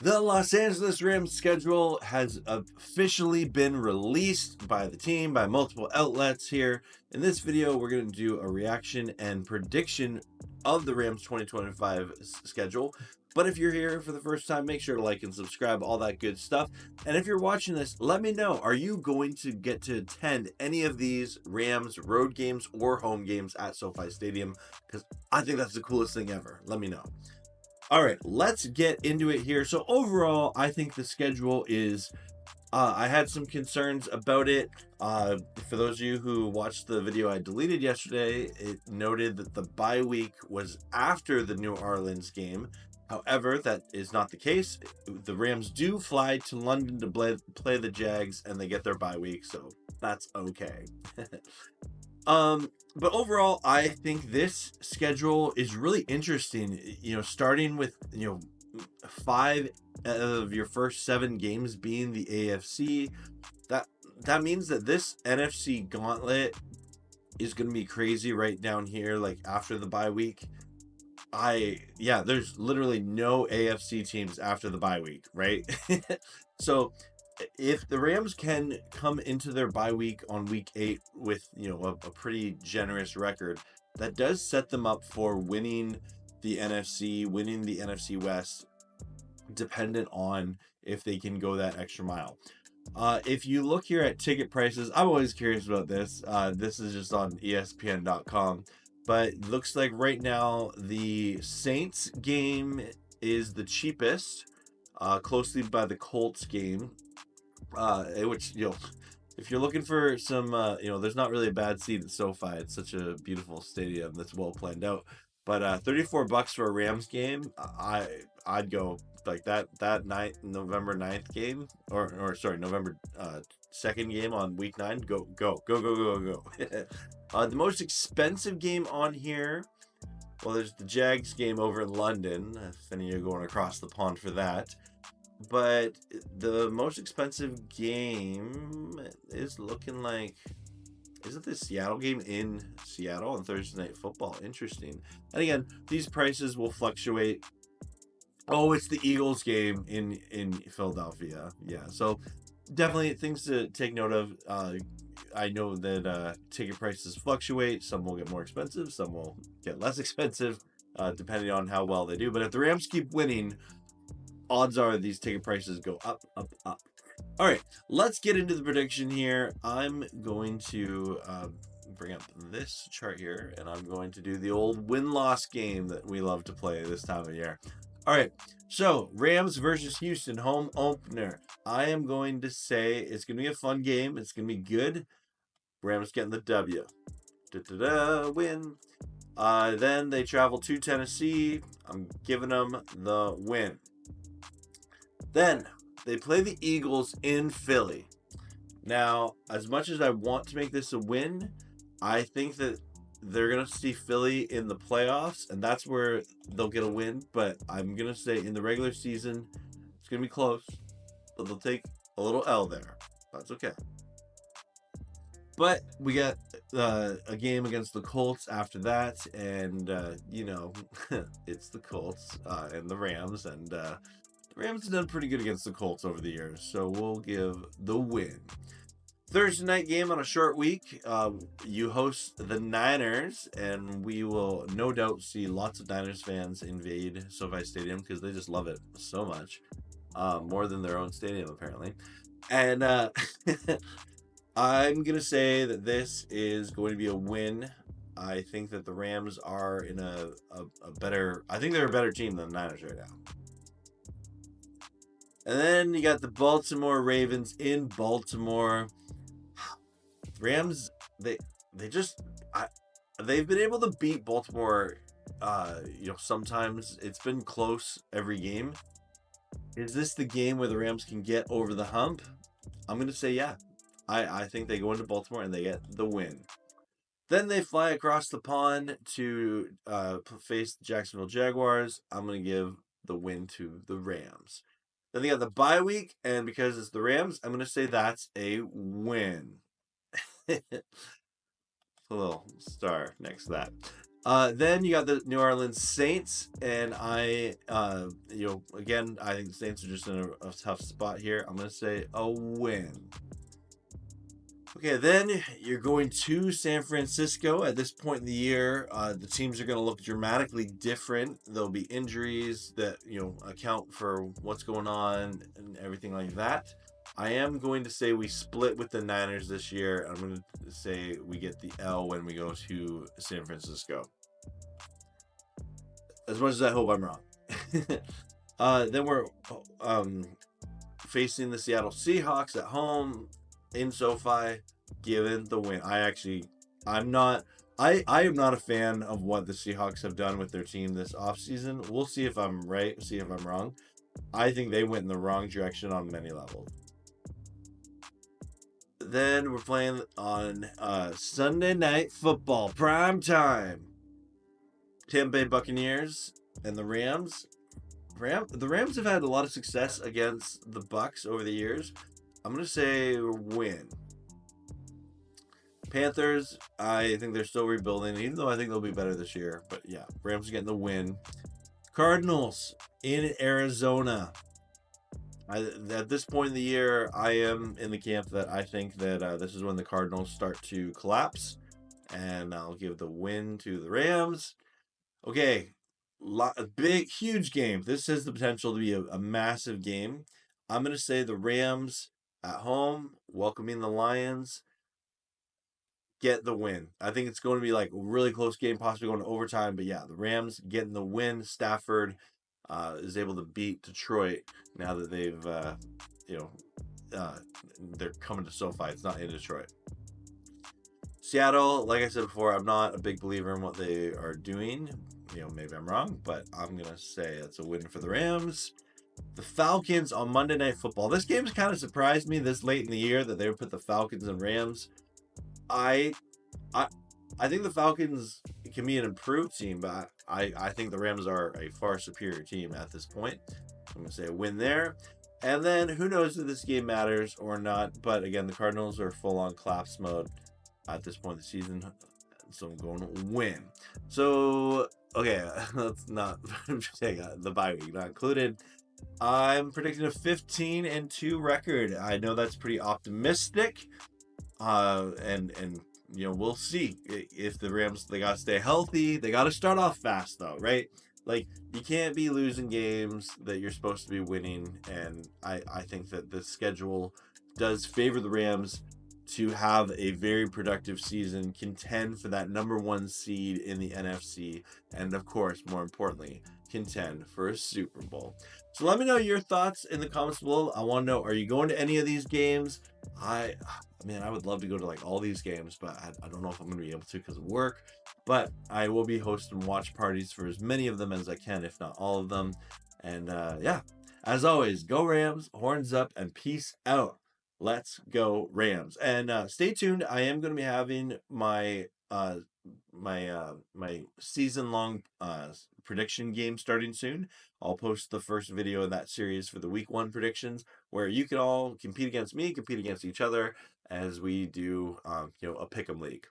The Los Angeles Rams schedule has officially been released by the team, by multiple outlets here. In this video, we're going to do a reaction and prediction of the Rams 2025 schedule. But if you're here for the first time, make sure to like and subscribe, all that good stuff. And if you're watching this, let me know, are you going to get to attend any of these Rams road games or home games at SoFi Stadium? Because I think that's the coolest thing ever. Let me know. All right, let's get into it here. So overall, I think the schedule is, I had some concerns about it. For those of you who watched the video I deleted yesterday, it noted that the bye week was after the New Orleans game. However, that is not the case. The Rams do fly to London to play the Jags, and they get their bye week, so that's okay. But overall, I think this schedule is really interesting. Starting with 5 of your first 7 games being the AFC, that means that this NFC gauntlet is going to be crazy right down here, like after the bye week. There's literally no AFC teams after the bye week, right? So if the Rams can come into their bye week on week 8 with a pretty generous record, that does set them up for winning the NFC West, dependent on if they can go that extra mile. If you look here at ticket prices, I'm always curious about this. This is just on ESPN.com, but it looks like right now the Saints game is the cheapest, closely by the Colts game. Which, if you're looking for some, there's not really a bad seat at SoFi. It's such a beautiful stadium that's well planned out. But $34 for a Rams game, I'd go like that November 9th game, or sorry, November 2nd game on week 9. Go. The most expensive game on here, well, there's the Jags game over in London, if any of you are going across the pond for that. But the most expensive game is looking like, is it the Seattle game in Seattle on Thursday Night Football? Interesting. And again, these prices will fluctuate. Oh, it's the Eagles game in Philadelphia. Yeah, so definitely things to take note of. I know that ticket prices fluctuate. Some will get more expensive, some will get less expensive, depending on how well they do. But if the Rams keep winning, odds are these ticket prices go up, up, up. All right, let's get into the prediction here. I'm going to bring up this chart here, and I'm going to do the old win-loss game that we love to play this time of year. All right, so Rams versus Houston, home opener. I am going to say it's going to be a fun game. It's going to be good. Rams getting the W. Win. Then they travel to Tennessee. I'm giving them the win. Then they play the Eagles in Philly. Now, as much as I want to make this a win, I think that they're going to see Philly in the playoffs, and that's where they'll get a win. But I'm going to say in the regular season, it's going to be close, but they'll take a little L there. That's okay. But we got a game against the Colts after that, and, it's the Colts and the Rams, and the Rams have done pretty good against the Colts over the years, so we'll give the win. Thursday night game on a short week. You host the Niners, and we will no doubt see lots of Niners fans invade SoFi Stadium because they just love it so much, more than their own stadium apparently. And I'm gonna say that this is going to be a win. I think that the Rams are in a better. I think they're a better team than the Niners right now. And then you got the Baltimore Ravens in Baltimore. Rams, they've been able to beat Baltimore. Sometimes it's been close every game. Is this the game where the Rams can get over the hump? I'm going to say yeah. I think they go into Baltimore and they get the win. Then they fly across the pond to face the Jacksonville Jaguars. I'm going to give the win to the Rams. Then they got the bye week, and because it's the Rams, I'm going to say that's a win. A little star next to that. Then you got the New Orleans Saints, and again, I think the Saints are just in a tough spot here. I'm gonna say a win. Okay, then you're going to San Francisco. At this point in the year, the teams are going to look dramatically different. There'll be injuries that account for what's going on and everything like that. I am going to say we split with the Niners this year. I'm going to say we get the L when we go to San Francisco. As much as I hope I'm wrong. Then we're facing the Seattle Seahawks at home in SoFi, given the win. I'm not. I am not a fan of what the Seahawks have done with their team this offseason. We'll see if I'm right, see if I'm wrong. I think they went in the wrong direction on many levels. Then we're playing on Sunday Night Football, prime time. Tampa Bay Buccaneers and the Rams. The Rams have had a lot of success against the Bucs over the years. I'm going to say win. Panthers, I think they're still rebuilding, even though I think they'll be better this year. But yeah, Rams are getting the win. Cardinals in Arizona. At this point in the year, I am in the camp that I think that this is when the Cardinals start to collapse. And I'll give the win to the Rams. Okay, big, huge game. This has the potential to be a massive game. I'm going to say the Rams at home, welcoming the Lions, get the win. I think it's going to be like a really close game, possibly going to overtime. But yeah, the Rams getting the win. Stafford is able to beat Detroit now that they've, they're coming to SoFi. It's not in Detroit. Seattle, like I said before, I'm not a big believer in what they are doing. Maybe I'm wrong, but I'm going to say it's a win for the Rams. The Falcons on Monday Night Football. This game's kind of surprised me this late in the year that they would put the Falcons and Rams. I think the Falcons can be an improved team, but I think the Rams are a far superior team at this point. I'm going to say a win there. And then who knows if this game matters or not. But again, the Cardinals are full on collapse mode at this point in the season. So I'm going to win. So, okay, let's not take the bye week not included. I'm predicting a 15-2 record. I know that's pretty optimistic. And we'll see if the Rams, they got to stay healthy. They got to start off fast though, right? Like, you can't be losing games that you're supposed to be winning. And I think that the schedule does favor the Rams to have a very productive season, contend for that number 1 seed in the NFC, and of course, more importantly, contend for a Super Bowl. So let me know your thoughts in the comments below. I want to know, are you going to any of these games? I would love to go to like all these games, but I don't know if I'm going to be able to because of work. But I will be hosting watch parties for as many of them as I can, if not all of them. And yeah, as always, go Rams, horns up, and peace out. Let's go Rams. And stay tuned. I am going to be having my my season-long prediction game starting soon. I'll post the first video in that series for the week 1 predictions, where you can all compete against me, compete against each other as we do a pick'em league.